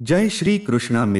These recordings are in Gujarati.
જય શ્રી કૃષ્ણ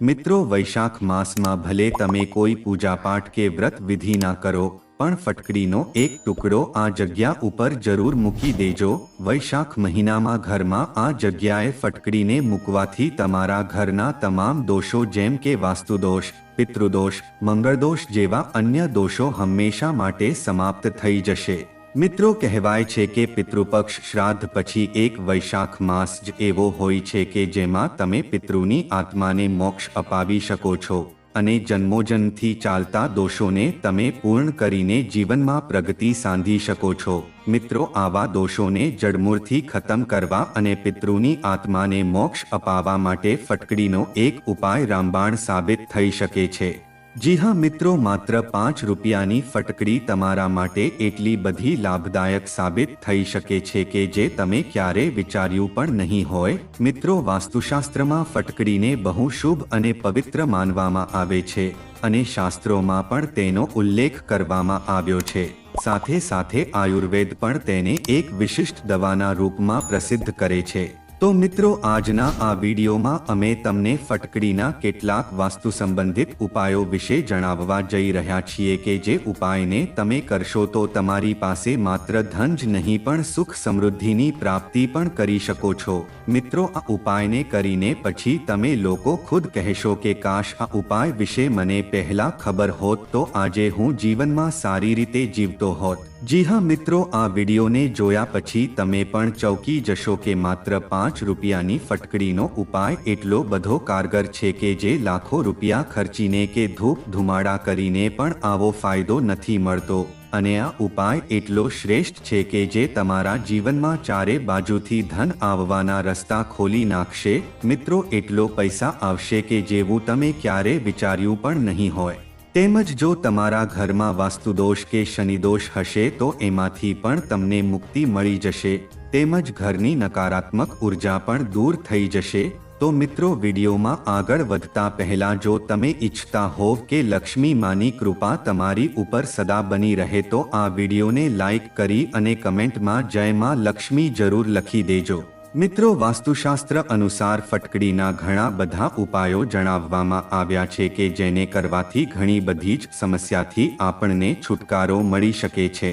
મિત્રો વૈશાખ માસમાં ભલે તમે કોઈ પૂજાપાઠ કે વ્રત વિધિ ના કરો પણ ફટકડીનો એક ટુકડો આ જગ્યા ઉપર જરૂર મૂકી દેજો। વૈશાખ મહિનામાં ઘરમાં આ જગ્યાએ ફટકડીને મૂકવાથી તમારા ઘરના તમામ દોષો જેમ કે વાસ્તુદોષ, પિતૃદોષ, મંગળદોષ જેવા અન્ય દોષો હંમેશા માટે સમાપ્ત થઈ જશે। મિત્રો કહેવાય છે કે પિતૃપક્ષ શ્રાદ્ધ પછી એક વૈશાખ માસ જ એવો હોય છે કે જેમાં તમે પિતૃની આત્માને મોક્ષ અપાવી શકો છો અને જન્મોજન્મથી ચાલતા દોષોને તમે પૂર્ણ કરીને જીવનમાં પ્રગતિ સાંધી શકો છો। મિત્રો આવા દોષોને જડમૂળથી ખતમ કરવા અને પિતૃની આત્માને મોક્ષ અપાવવા માટે ફટકડીનો એક ઉપાય રામબાણ સાબિત થઈ શકે છે। જી હા મિત્રો, માત્ર 5 રૂપિયાની ફટકડી તમારા માટે એટલી બધી લાભદાયક સાબિત થઈ શકે છે કે જે તમે ક્યારેય વિચાર્યું પણ નહીં હોય। મિત્રો વાસ્તુશાસ્ત્રમાં ફટકડીને બહુ શુભ અને પવિત્ર માનવામાં આવે છે અને શાસ્ત્રોમાં પણ તેનો ઉલ્લેખ કરવામાં આવ્યો છે। સાથે સાથે આયુર્વેદ પણ તેને એક વિશિષ્ટ દવાના રૂપમાં પ્રસિદ્ધ કરે છે। તો મિત્રો આજના આ વિડીયોમાં અમે તમને ફટકડીના કેટલાક વાસ્તુ સંબંધિત ઉપાયો વિશે જણાવવા જઈ રહ્યા છીએ કે જે ઉપાયને તમે કરશો તો તમારી પાસે માત્ર ધન જ નહીં પણ સુખ સમૃદ્ધિની પ્રાપ્તિ પણ કરી શકો છો। મિત્રો આ ઉપાયને કરીને પછી તમે લોકો ખુદ કહેશો કે કાશ આ ઉપાય વિશે મને પહેલા ખબર હોત તો આજે હું જીવનમાં સારી રીતે જીવતો હોત। જી હા મિત્રો, આ વિડીયોને જોયા પછી તમે પણ ચોંકી જશો કે માત્ર 5 રૂપિયાની ફટકડીનો ઉપાય એટલો બધો કારગર છે કે જે લાખો રૂપિયા ખર્ચીને કે ધૂપ ધુમાડા કરીને પણ આવો ફાયદો નથી મળતો અને આ ઉપાય એટલો શ્રેષ્ઠ છે કે જે તમારા જીવનમાં ચારે બાજુથી ધન આવવાના રસ્તા ખોલી નાખશે। મિત્રો એટલો પૈસા આવશે કે જેવું તમે ક્યારે વિચાર્યું પણ નહીં હોય। તેમજ જો તમારા ઘરમાં વાસ્તુદોષ કે શનિદોષ હશે તો એમાંથી પણ તમને મુક્તિ મળી જશે। તેમજ ઘરની નકારાત્મક ઉર્જા પણ દૂર થઈ જશે। તો મિત્રો વિડીયોમાં આગળ વધતા પહેલા જો તમે ઈચ્છતા હોવ કે લક્ષ્મી માની કૃપા તમારી ઉપર સદા બની રહે તો આ વિડીયોને લાઈક કરી અને કમેન્ટમાં જય માં લક્ષ્મી જરૂર લખી દેજો। મિત્રો વાસ્તુશાસ્ત્ર અનુસાર ફટકડીના ઘણા બધા ઉપાયો જણાવવામાં આવ્યા છે કે જેને કરવાથી ઘણી બધી જ સમસ્યાથી આપણને છુટકારો મળી શકે છે।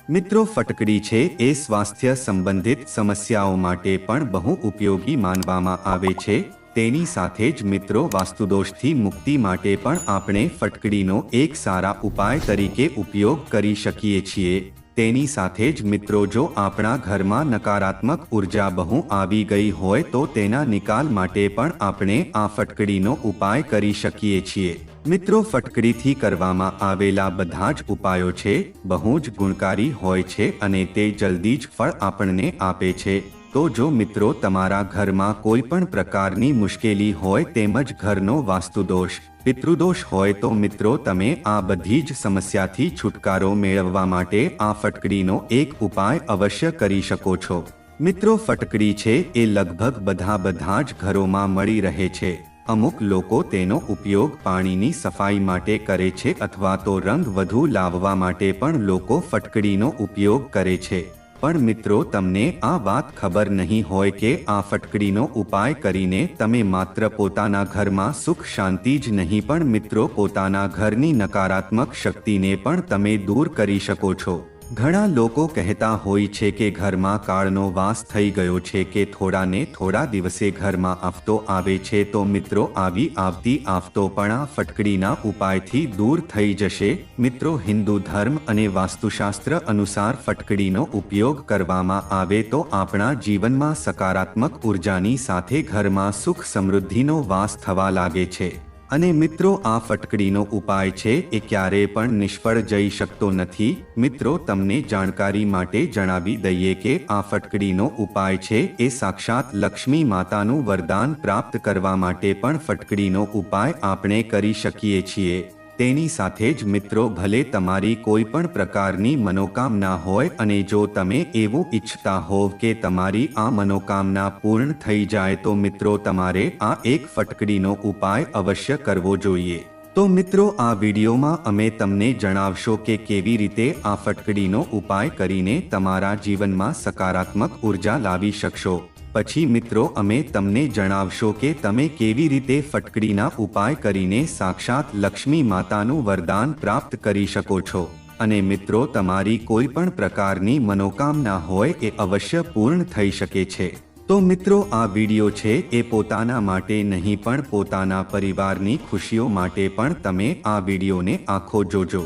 મિત્રો ફટકડી છે એ સ્વાસ્થ્ય સંબંધિત સમસ્યાઓ માટે પણ બહુ ઉપયોગી માનવામાં આવે છે। તેની સાથે જ મિત્રો વાસ્તુદોષથી મુક્તિ માટે પણ આપણે ફટકડીનો એક સારા ઉપાય તરીકે ઉપયોગ કરી શકીએ છીએ। તેની સાથે જ મિત્રો જો આપણા ઘરમાં નકારાત્મક ઉર્જા બહુ આવી ગઈ હોય તો તેના નિકાલ માટે પણ આપણે આ ફટકડીનો ઉપાય કરી શકીએ છીએ। મિત્રો ફટકડીથી કરવામાં આવેલા બધા જ ઉપાયો છે બહુ જ ગુણકારી હોય છે અને તે જલ્દી જ ફળ આપણને આપે છે। તો જો મિત્રો તમારા ઘરમાં કોઈ પણ પ્રકારની મુશ્કેલી હોય તેમજ ઘરનો વાસ્તુદોષ, પિતૃદોષ હોય તો મિત્રો તમે આ બધી જ સમસ્યાથી છુટકારો મેળવવા માટે આ ફટકડીનો એક ઉપાય અવશ્ય કરી શકો છો। મિત્રો ફટકડી છે એ લગભગ બધા જ ઘરોમાં મળી રહે છે। અમુક લોકો તેનો ઉપયોગ પાણીની સફાઈ માટે કરે છે અથવા તો રંગ વધુ લાવવા માટે પણ લોકો ફટકડીનો ઉપયોગ કરે છે। પણ મિત્રો તમને આ વાત ખબર નહીં હોય કે આ ફટકડીનો ઉપાય કરીને તમે માત્ર પોતાના ઘરમાં સુખ શાંતિ જ નહીં પણ મિત્રો પોતાના ઘરની નકારાત્મક શક્તિને પણ તમે દૂર કરી શકો છો। ઘણા લોકો કહેતા હોય છે કે ઘરમાં કાળનો વાસ થઈ ગયો છે કે થોડા દિવસે ઘરમાં આફતો આવે છે તો મિત્રો આવી આવતી આફતો પણ આ ફટકડીના ઉપાયથી દૂર થઈ જશે। મિત્રો હિન્દુ ધર્મ અને વાસ્તુશાસ્ત્ર અનુસાર ફટકડીનો ઉપયોગ કરવામાં આવે તો આપણા જીવનમાં સકારાત્મક ઉર્જાની સાથે ઘરમાં સુખ સમૃદ્ધિનો વાસ થવા લાગે છે અને મિત્રો આ ફટકડીનો ઉપાય છે એ ક્યારેય પણ નિષ્ફળ જઈ શકતો નથી। મિત્રો તમને જાણકારી માટે જણાવી દઈએ કે આ ફટકડીનો ઉપાય છે એ સાક્ષાત લક્ષ્મી માતાનું વરદાન પ્રાપ્ત કરવા માટે પણ ફટકડીનો ઉપાય આપણે કરી શકીએ છીએ। તેની સાથે જ મિત્રો ભલે તમારી કોઈ પણ પ્રકારની મનોકામના હોય અને જો તમે એવું ઈચ્છતા હોવ કે તમારી આ મનોકામના પૂર્ણ થઈ જાય તો મિત્રો તમારે આ એક ફટકડીનો ઉપાય અવશ્ય કરવો જોઈએ। તો મિત્રો આ વિડીયોમાં અમે તમને જણાવશો કે કેવી રીતે આ ફટકડીનો ઉપાય કરીને તમારા જીવનમાં સકારાત્મક ઉર્જા લાવી શકશો। પછી મિત્રો અમે તમને જણાવશો કે તમે કેવી રીતે ફટકડીના ઉપાય કરીને સાક્ષાત લક્ષ્મી માતાનું વરદાન પ્રાપ્ત કરી શકો છો અને મિત્રો તમારી કોઈ પણ પ્રકારની મનોકામના હોય એ અવશ્ય પૂર્ણ થઈ શકે છે। તો મિત્રો આ વિડિયો છે એ પોતાના માટે નહીં પણ પોતાના પરિવારની ખુશીઓ માટે પણ તમે આ વિડિયોને આખો જોજો।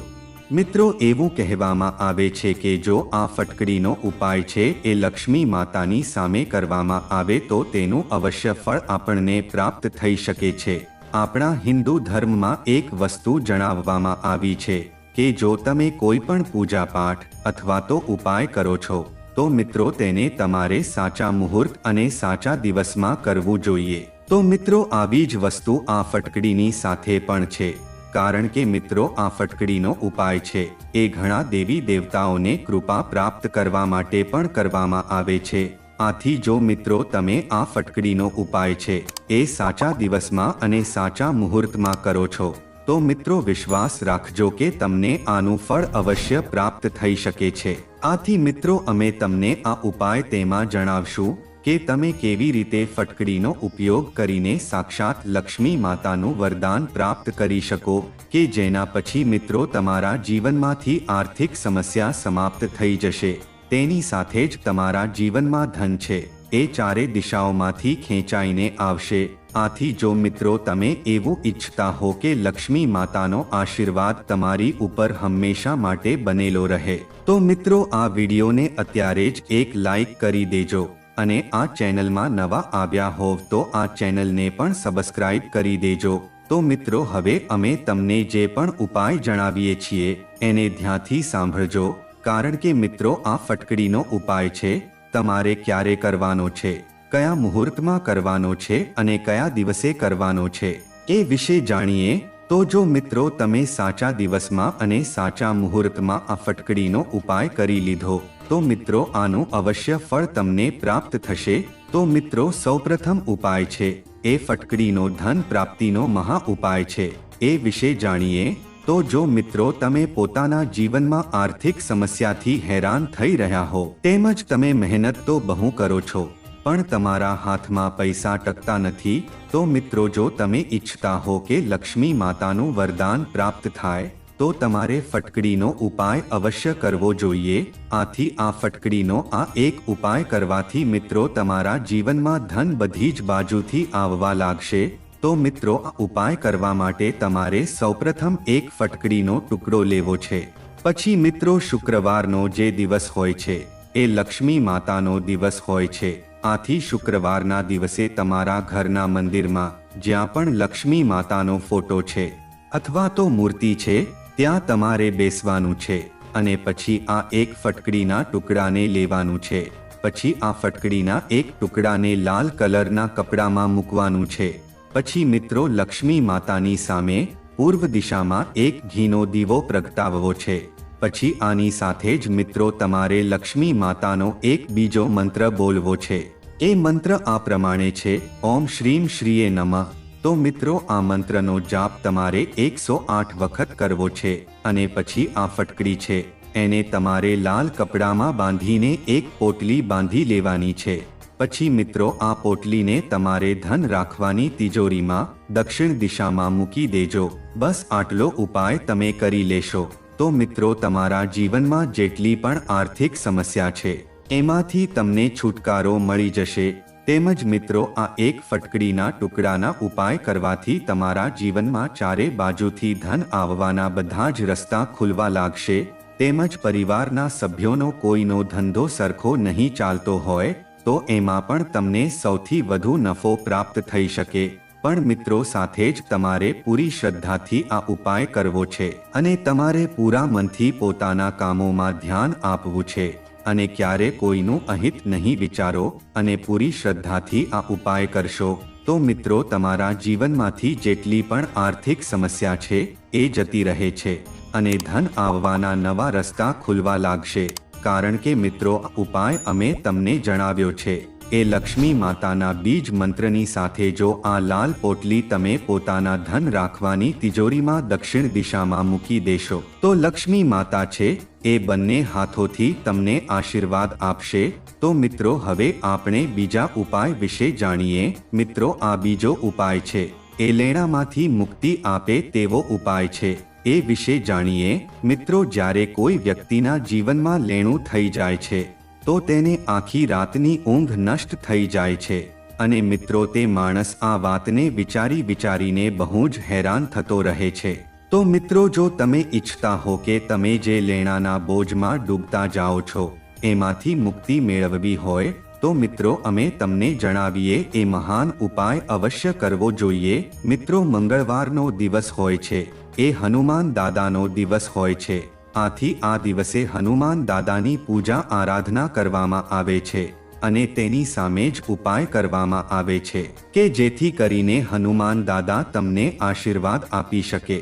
મિત્રો એવું કહેવામાં આવે છે કે જો આ ફટકડીનો ઉપાય છે એ લક્ષ્મી માતાની સામે કરવામાં આવે તો તેનું અવશ્ય ફળ આપણને પ્રાપ્ત થઈ શકે છે। આપણા હિન્દુ ધર્મમાં એક વસ્તુ જણાવવામાં આવી છે કે જો તમે કોઈ પણ પૂજા પાઠ અથવા તો ઉપાય કરો છો તો મિત્રો તેને તમારે સાચા મુહૂર્ત અને સાચા દિવસમાં કરવું જોઈએ। તો મિત્રો આવી જ વસ્તુ આ ફટકડીની સાથે પણ છે, કારણ કે મિત્રો આ ફટકડીનો ઉપાય છે એ ઘણા દેવી દેવતાઓને કૃપા પ્રાપ્ત કરવા માટે પણ કરવામાં આવે છે। આથી જો મિત્રો તમે આ ફટકડીનો ઉપાય છે એ સાચા દિવસમાં અને સાચા મુહૂર્તમાં કરો છો તો મિત્રો વિશ્વાસ રાખજો કે તમને આનું ફળ અવશ્ય પ્રાપ્ત થઈ શકે છે। આથી મિત્રો અમે તમને આ ઉપાય તેમાં જણાવશું કે તમે કેવી રીતે ફટકડીનો ઉપયોગ કરીને સાક્ષાત લક્ષ્મી માતાનું વરદાન પ્રાપ્ત કરી શકો કે જેના પછી મિત્રો તમારા જીવનમાંથી આર્થિક સમસ્યા સમાપ્ત થઈ જશે। તેની સાથે જ તમારા જીવનમાં ધન છે એ ચારે દિશાઓમાંથી ખેંચાઈને આવશે। આથી જો મિત્રો તમે એવું ઈચ્છતા હો કે લક્ષ્મી માતાનો આશીર્વાદ તમારી ઉપર હંમેશા માટે બનેલો રહે તો મિત્રો આ વિડીયોને અત્યારે જ એક લાઈક કરી દેજો અને આ ચેનલમાં નવા આવ્યા હોવ તો આ ચેનલને પણ સબસ્ક્રાઇબ કરી દેજો। તો મિત્રો હવે અમે તમને જે પણ ઉપાય જણાવીએ છીએ એને ધ્યાનથી સાંભળજો, કારણ કે મિત્રો આ ફટકડીનો ઉપાય છે તમારે ક્યારે કરવાનો છે, કયા મુહૂર્તમાં કરવાનો છે અને કયા દિવસે કરવાનો છે એ વિશે જાણીએ। તો જો મિત્રો તમે સાચા દિવસમાં અને સાચા મુહૂર્તમાં આ ફટકડીનો ઉપાય કરી લીધો તો મિત્રો આનું અવશ્ય ફળ તમને પ્રાપ્ત થશે। તો મિત્રો સૌપ્રથમ ઉપાય છે એ ફટકડીનો ધન પ્રાપ્તિનો મહા ઉપાય છે એ વિશે જાણીએ। તો જો મિત્રો તમે પોતાના જીવનમાં આર્થિક સમસ્યાથી હેરાન થઈ રહ્યા હો તેમજ તમે મહેનત તો બહુ કરો છો પણ તમારા હાથમાં પૈસા ટકતા નથી તો મિત્રો જો તમે ઈચ્છતા હો કે લક્ષ્મી માતાનું વરદાન પ્રાપ્ત થાય તો તમારે ફટકડીનો ઉપાય અવશ્ય કરવો જોઈએ। આથી આ ફટકડીનો આ એક ઉપાય કરવાથી મિત્રો તમારા જીવનમાં ધન બધી જ બાજુથી આવવા લાગશે। તો મિત્રો આ ઉપાય કરવા માટે તમારે સૌપ્રથમ એક ફટકડીનો ટુકડો લેવો છે। પછી મિત્રો શુક્રવારનો જે દિવસ હોય છે એ લક્ષ્મી માતાનો દિવસ હોય છે। આથી શુક્રવારના દિવસે તમારા ઘરના મંદિરમાં જ્યાં પણ લક્ષ્મી માતાનો ફોટો છે અથવા તો મૂર્તિ છે ત્યાં તમારે બેસવાનું છે અને પછી આ એક ફટકડીના ટુકડાને લેવાનું છે। પછી આ ફટકડીના એક ટુકડાને લાલ કલરના કપડામાં મૂકવાનું છે। પછી મિત્રો લક્ષ્મી માતાની સામે પૂર્વ દિશામાં એક ઘીનો દીવો પ્રગટાવવો છે। પછી આની સાથે જ મિત્રો તમારે લક્ષ્મી માતાનો એક બીજો મંત્ર બોલવો છે। એ મંત્ર આ પ્રમાણે છે, ઓમ શ્રીમ શ્રીએ નમઃ। તો મિત્રો આ મંત્રનો જાપ તમારે 108 વખત કરવો છે અને પછી આ ફટકડી છે એને તમારે લાલ કપડામાં બાંધીને એક પોટલી બાંધી લેવાની છે। પછી મિત્રો આ પોટલીને તમારે ધન રાખવાની તિજોરીમાં દક્ષિણ દિશામાં મૂકી દેજો। બસ આટલો ઉપાય તમે કરી લેશો તો મિત્રો તમારા જીવનમાં જેટલી પણ આર્થિક સમસ્યા છે એમાંથી તમને છુટકારો મળી જશે। તેમજ મિત્રો આ એક ફટકડીના ટુકડાના ઉપાય કરવાથી તમારા જીવનમાં ચારે બાજુથી ધન આવવાના બધા જ રસ્તા ખુલવા લાગશે। તેમજ પરિવારના સભ્યોનો કોઈનો ધંધો સરખો નહીં ચાલતો હોય તો એમાં પણ તમને સૌથી વધુ નફો પ્રાપ્ત થઈ શકે। પણ મિત્રો સાથે જ તમારે પૂરી શ્રદ્ધાથી આ ઉપાય કરવો છે અને તમારે પૂરા મનથી પોતાના કામોમાં ધ્યાન આપવું છે અને ક્યારે કોઈનું અહિત નહીં વિચારો અને પૂરી શ્રદ્ધાથી આ ઉપાય કરશો તો મિત્રો તમારા જીવનમાંથી જેટલી પણ આર્થિક સમસ્યા છે એ જતી રહે છે અને ધન આવવાના નવા રસ્તા ખુલવા લાગશે। કારણ કે મિત્રો આ ઉપાય અમે તમને જણાવ્યો છે એ લક્ષ્મી માતાના બીજ મંત્રની સાથે જો આ લાલ પોટલી તમે પોતાના ધન રાખવાની તિજોરીમાં દક્ષિણ દિશામાં મૂકી દેશો તો લક્ષ્મી માતા છે એ બંને હાથોથી તમને આશીર્વાદ આપશે। તો મિત્રો હવે આપણે બીજા ઉપાય વિશે જાણીએ। મિત્રો આ બીજો ઉપાય છે એ લેણામાંથી મુક્તિ આપે તેવો ઉપાય છે। એ વિશે જાણીએ। મિત્રો જ્યારે કોઈ વ્યક્તિના જીવનમાં લેણું થઈ જાય છે તો તેને આખી રાતની ઊંઘ નષ્ટ થઈ જાય છે અને મિત્રો તે માણસ આ વાતને વિચારીને બહુ જ હેરાન થતો રહે છે। તો મિત્રો જો તમે ઈચ્છતા હો કે તમે જે લેણાના બોજમાં ડૂબતા જાઓ છો એમાંથી મુક્તિ મેળવવી હોય તો મિત્રો અમે તમને જણાવીએ એ મહાન ઉપાય અવશ્ય કરવો જોઈએ। મિત્રો મંગળવારનો દિવસ હોય છે એ હનુમાન દાદાનો દિવસ હોય છે। આથી આ દિવસે હનુમાન દાદાની પૂજા આરાધના કરવામાં આવે છે અને તેની સામે જ ઉપાય કરવામાં આવે છે કે જેથી કરીને હનુમાન દાદા તમને આશીર્વાદ આપી શકે।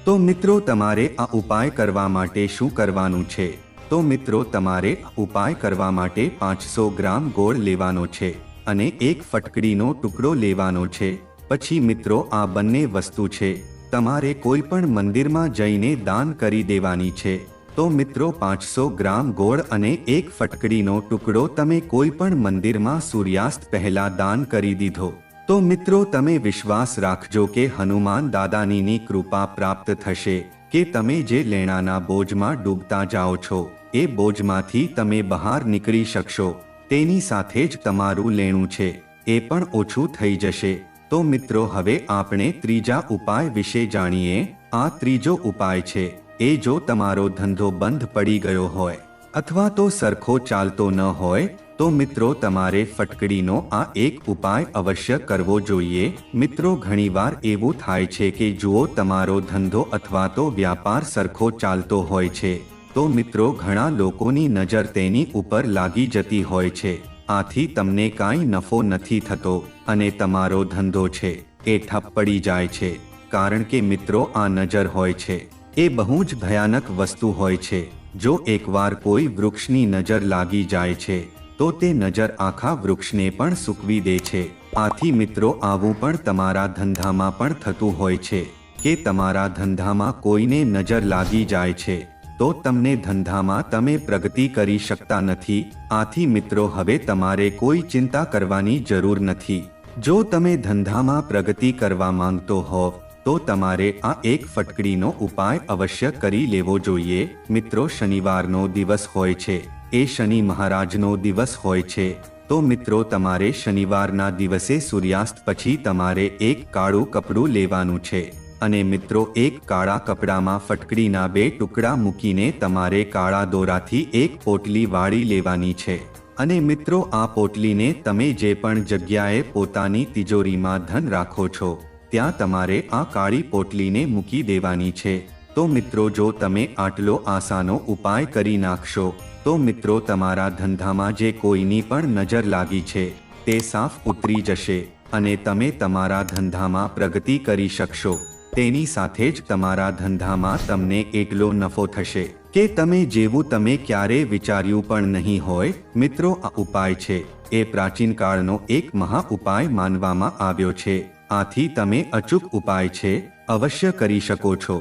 તો મિત્રો તમારે આ ઉપાય કરવા માટે શું કરવાનું છે? તો મિત્રો તમારે ઉપાય કરવા માટે 500 ગ્રામ ગોળ લેવાનો છે અને એક ફટકડીનો ટુકડો લેવાનો છે। પછી મિત્રો આ બંને વસ્તુ છે તમારે કોઈ પણ મંદિરમાં જઈને દાન કરી દેવાની છે। તો મિત્રો 500 ગ્રામ ગોળ અને એક ફટકડીનો ટુકડો તમે કોઈ પણ મંદિરમાં સૂર્યાસ્ત પહેલા દાન કરી દીધો તો મિત્રો તમે વિશ્વાસ રાખજો કે હનુમાન દાદાની કૃપા પ્રાપ્ત થશે કે તમે જે લેણાના બોજમાં ડૂબતા જાઓ છો એ બોજમાંથી તમે બહાર નીકળી શકશો। તેની સાથે જ તમારું લેણું છે એ પણ ઓછું થઈ જશે। તો મિત્રો હવે આપણે ત્રીજા ઉપાય વિશે જાણીએ। આ ત્રીજો ઉપાય છે એ જો તમારો ધંધો બંધ પડી ગયો હોય અથવા તો સરખો ચાલતો ન હોય તો મિત્રો તમારે ફટકડીનો આ એક ઉપાય અવશ્ય કરવો જોઈએ। મિત્રો ઘણીવાર એવું થાય છે કે જુઓ તમારો ધંધો અથવા તો વ્યાપાર સરખો ચાલતો હોય છે તો મિત્રો ઘણા લોકોની નજર તેની ઉપર લાગી જતી હોય છે। આથી તમને કાંઈ નફો નથી થતો અને તમારો ધંધો છે એ ઠપ પડી જાય છે કારણ કે મિત્રો આ નજર હોય છે એ બહુ જ ભયાનક વસ્તુ હોય છે। જો એકવાર કોઈ વૃક્ષની નજર લાગી જાય છે તો તે નજર આખા વૃક્ષને પણ સૂકવી દે છે। આથી મિત્રો આવું પણ તમારા ધંધામાં પણ થતું હોય છે કે તમારા ધંધામાં કોઈને નજર લાગી જાય છે તો તમને ધંધામાં તમે પ્રગતિ કરી શકતા નથી। આથી મિત્રો હવે તમારે કોઈ ચિંતા કરવાની જરૂર નથી। જો તમે ધંધામાં પ્રગતિ કરવા માંગતો હોવ તો તમારે આ એક ફટકડીનો ઉપાય અવશ્ય કરી લેવો જોઈએ। મિત્રો શનિવારનો દિવસ હોય છે એ શનિ મહારાજનો દિવસ હોય છે તો મિત્રો તમારે શનિવારના દિવસે સૂર્યાસ્ત પછી તમારે એક કાળું કપડું લેવાનું છે અને મિત્રો એક કાળા કપડામાં ફટકડીના 2 ટુકડા મૂકીને તમારે કાળા દોરાથી એક પોટલી વાળી લેવાની છે અને મિત્રો આ પોટલીને તમે જે પણ જગ્યાએ પોતાની તિજોરીમાં ધન રાખો છો ત્યાં તમારે આ કાળી પોટલીને મૂકી દેવાની છે। તો મિત્રો જો તમે આટલો આસાનો ઉપાય કરી નાખશો તો મિત્રો તમારા ધંધામાં જે કોઈની પણ નજર લાગી છે તે સાફ ઉતરી જશે અને તમે તમારા ધંધામાં પ્રગતિ કરી શકશો। તેની સાથે જ તમારા ધંધામાં તમને એટલો નફો થશે કે તમે જેવું તમે ક્યારે વિચાર્યું પણ નહીં હોય। મિત્રો આ ઉપાય છે એ પ્રાચીન કાળનો એક મહા ઉપાય માનવામાં આવ્યો છે। આથી તમે અચૂક ઉપાય છે અવશ્ય કરી શકો છો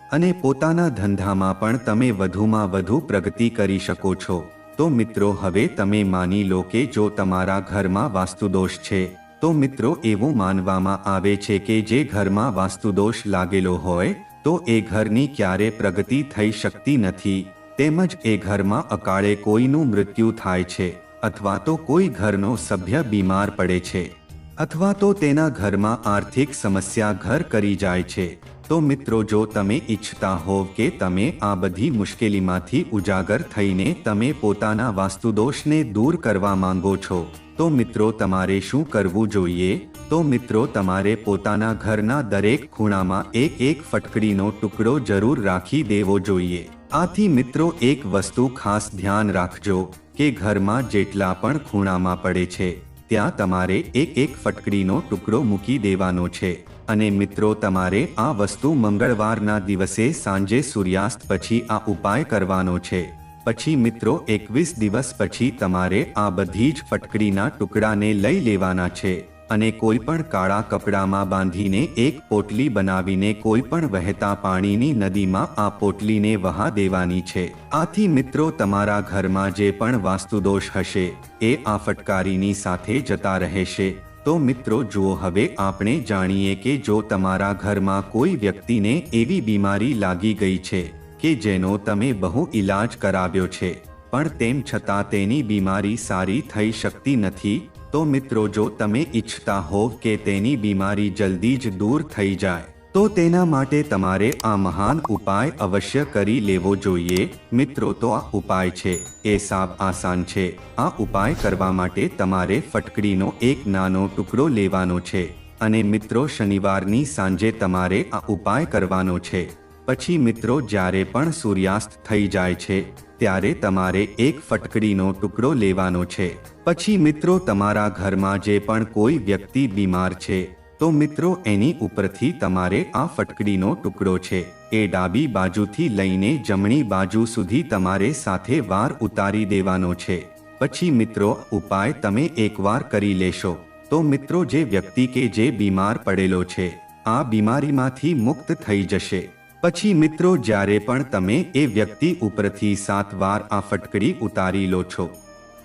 અને પોતાના ધંધામાં પણ તમે વધુમાં વધુ પ્રગતિ કરી શકો છો। તો મિત્રો હવે તમે માની લો કે જો તમારા ઘરમાં વાસ્તુદોષ છે તો મિત્રો એવું માનવામાં આવે છે કે જે ઘરમાં વાસ્તુદોષ લાગેલો હોય તો એ ઘરની ક્યારે પ્રગતિ થઈ શકતી નથી તેમજ એ ઘરમાં અકાળે કોઈનું મૃત્યુ થાય છે અથવા તો કોઈ ઘરનો સભ્ય બીમાર પડે છે અથવા તો તેના ઘરમાં આર્થિક સમસ્યા ઘર કરી જાય છે। તો મિત્રો જો તમે ઈચ્છતા હોવ કે તમે આ બધી મુશ્કેલીમાંથી ઉજાગર થઈને તમે પોતાના વાસ્તુદોષને દૂર કરવા માંગો છો તો મિત્રો તમારે શું કરવું જોઈએ? તો મિત્રો તમારે પોતાના ઘરના દરેક ખૂણામાં એક ફટકડીનો ટુકડો જરૂર રાખી દેવો જોઈએ। આથી મિત્રો એક વસ્તુ ખાસ ધ્યાન રાખજો કે ઘરમાં જેટલા પણ ખૂણામાં પડે છે ત્યાં તમારે એક ફટકડીનો ટુકડો મૂકી દેવાનો છે અને મિત્રો તમારે આ વસ્તુ મંગળવારના દિવસે સાંજે સૂર્યાસ્ત પછી આ ઉપાય કરવાનો છે। પછી મિત્રો 21 દિવસ પછી તમારે આ બધી જ ફટકડીના ટુકડાને લઈ લેવાના છે અને કોઈ પણ કાળા કપડામાં બાંધીને એક પોટલી બનાવીને કોઈ પણ વહેતા પાણીની નદીમાં આ પોટલીને વહા દેવાની છે। આથી મિત્રો તમારા ઘરમાં જે પણ વાસ્તુદોષ હશે એ આ ફટકારીની સાથે જતા રહેશે। તો મિત્રો જુઓ, હવે આપણે જાણીએ કે જો તમારા ઘરમાં કોઈ વ્યક્તિને એવી બીમારી લાગી ગઈ છે કે જેનો તમે બહુ ઈલાજ કરાવ્યો છે પણ તેમ છતાં તેની બીમારી સારી થઈ શકતી નથી, તો મિત્રો જો તમે ઈચ્છતા હોવ કે તેની બીમારી જલ્દી જ દૂર થઈ જાય તો તેના માટે તમારે આ મહાન ઉપાય અવશ્ય કરી લેવો જોઈએ। મિત્રો તો આ ઉપાય છે એ સાવ આસાન છે। આ ઉપાય કરવા માટે તમારે ફટકડીનો એક નાનો ટુકડો લેવાનો છે અને મિત્રો શનિવારની સાંજે તમારે આ ઉપાય કરવાનો છે। પછી મિત્રો જ્યારે પણ સૂર્યાસ્ત થઈ જાય છે ત્યારે તમારે એક ફટકડીનો ટુકડો લેવાનો છે। પછી મિત્રો તમારા ઘરમાં જે પણ કોઈ વ્યક્તિ બીમાર છે તો મિત્રો એની ઉપરથી તમારે આ ફટકડીનો ટુકડો છે એ ડાબી બાજુથી લઈને જમણી બાજુ સુધી તમારે સાથે વાર ઉતારી દેવાનો છે। પછી મિત્રો ઉપાય તમે એકવાર કરી લેશો તો મિત્રો જે વ્યક્તિ કે જે બીમાર પડેલો છે આ બીમારીમાંથી મુક્ત થઈ જશે। પછી મિત્રો જ્યારે પણ તમે એ વ્યક્તિ ઉપરથી 7 વાર આ ફટકડી ઉતારી લો છો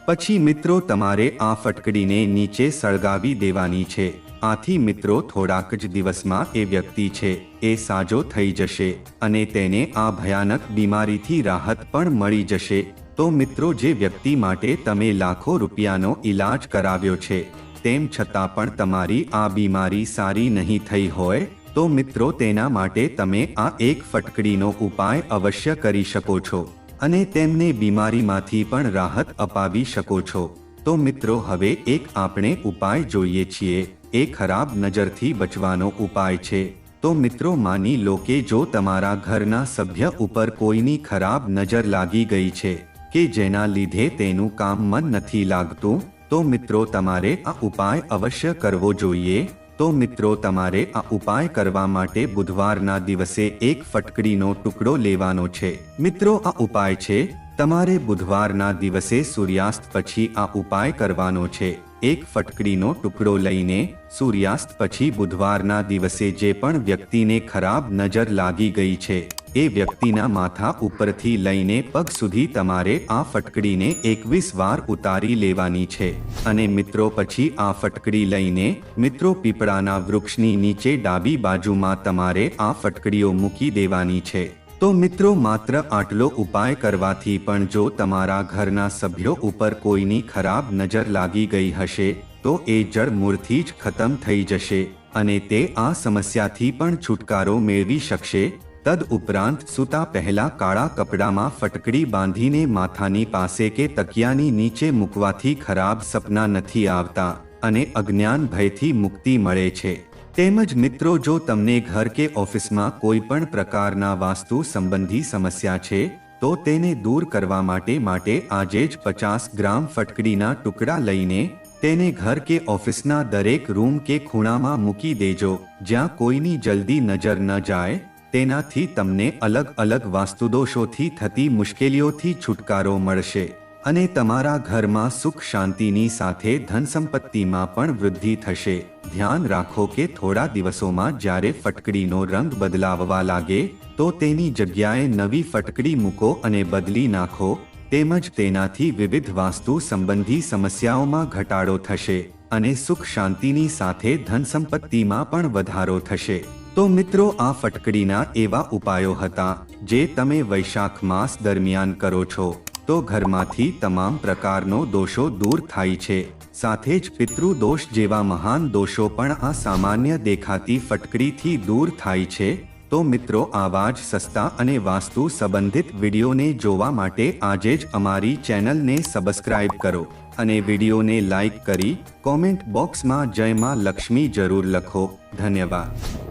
પછી મિત્રો તમારે આ ફટકડીને નીચે સળગાવી દેવાની છે। આથી મિત્રો થોડાક જ દિવસમાં એ વ્યક્તિ છે એ સાજો થઈ જશે અને તેને આ ભયાનક બીમારીથી રાહત પણ મળી જશે। તો મિત્રો જે વ્યક્તિ માટે તમે લાખો રૂપિયાનો ઈલાજ કરાવ્યો છે તેમ છતાં પણ તમારી આ બીમારી સારી નહીં થઈ હોય તો મિત્રો તેના માટે તમે આ એક ફટકડીનો ઉપાય અવશ્ય કરી શકો છો અને તેમને બીમારીમાંથી પણ રાહત અપાવી શકો છો। તો મિત્રો હવે એક આપણે ઉપાય જોઈએ છીએ, એ ખરાબ નજરથી બચવાનો ઉપાય છે। તો મિત્રો માની લો કે જો તમારા ઘરના સભ્ય ઉપર કોઈની ખરાબ નજર લાગી ગઈ છે કે જેના લીધે તેનું કામ મન નથી લાગતું તો મિત્રો તમારે આ ઉપાય અવશ્ય કરવો જોઈએ। તો મિત્રો તમારે આ ઉપાય કરવા માટે બુધવારના દિવસે એક ફટકડીનો ટુકડો લેવાનો છે। મિત્રો આ ઉપાય છે તમારે બુધવારના દિવસે સૂર્યાસ્ત પછી આ ઉપાય કરવાનો છે। એક ફટકડીનો ટુકડો લઈને સૂર્યાસ્ત પછી બુધવારના દિવસે જે પણ વ્યક્તિને ખરાબ નજર લાગી ગઈ છે એ વ્યક્તિના માથા ઉપરથી લઈને પગ સુધી તમારે આ ફટકડીને 21 વાર ઉતારી લેવાની છે અને મિત્રો પછી આ ફટકડી લઈને મિત્રો પીપળાના વૃક્ષની નીચે ડાબી બાજુમાં તમારે આ ફટકડીઓ મૂકી દેવાની છે। તો મિત્રો માત્ર આટલો ઉપાય કરવાથી પણ જો તમારા ઘરના સભ્યો ઉપર કોઈની ખરાબ નજર લાગી ગઈ હશે તો એ જડમૂળથી જ ખતમ થઈ જશે અને તે આ સમસ્યાથી પણ છુટકારો મેળવી શકશે। તદ ઉપરાંત સૂતા પહેલા કાળા કપડામાં ફટકડી બાંધીને માથાની પાસે કે તકિયાની નીચે મૂકવાથી ખરાબ સપના નથી આવતા અને અજ્ઞાન ભયથી મુક્તિ મળે છે। તેમજ મિત્રો જો તમને ઘર કે ઓફિસમાં કોઈ પણ પ્રકારના વાસ્તુ સંબંધી સમસ્યા છે તો તેને દૂર કરવા માટે આજે જ 50 ગ્રામ ફટકડીના ટુકડા લઈને તેને ઘર કે ઓફિસના દરેક રૂમ કે ખૂણામાં મૂકી દેજો જ્યાં કોઈની જલ્દી નજર ન જાય। તેનાથી તમને અલગ અલગ વાસ્તુદોષોથી થતી મુશ્કેલીઓથી છુટકારો મળશે અને તમારા ઘરમાં સુખ શાંતિની સાથે ધન સંપત્તિમાં પણ વૃદ્ધિ થશે। ધ્યાન રાખો કે થોડા દિવસોમાં જ્યારે ફટકડીનો રંગ બદલાવવા લાગે તો તેની જગ્યાએ નવી ફટકડી મૂકો અને બદલી નાખો। તેમજ તેનાથી વિવિધ વાસ્તુ સંબંધી સમસ્યાઓમાં ઘટાડો થશે અને સુખ શાંતિની સાથે ધન સંપત્તિમાં પણ વધારો થશે। તો મિત્રો આ ફટકડીના એવા ઉપાયો હતા જે તમે વૈશાખ માસ દરમિયાન કરો છો તો ઘરમાંથી તમામ પ્રકારનો દોષો દૂર થાય છે। સાથે જ પિતૃ દોષ જેવા મહાન દોષો પણ આ સામાન્ય દેખાતી ફટકડીથી દૂર થાય છે। તો મિત્રો આવા જ સસ્તા અને વાસ્તુ સંબંધિત વિડીયોને જોવા માટે આજે જ અમારી ચેનલને સબસ્ક્રાઇબ કરો અને વિડીયોને લાઇક કરી કોમેન્ટ બોક્સમાં જય માં લક્ષ્મી જરૂર લખો। ધન્યવાદ।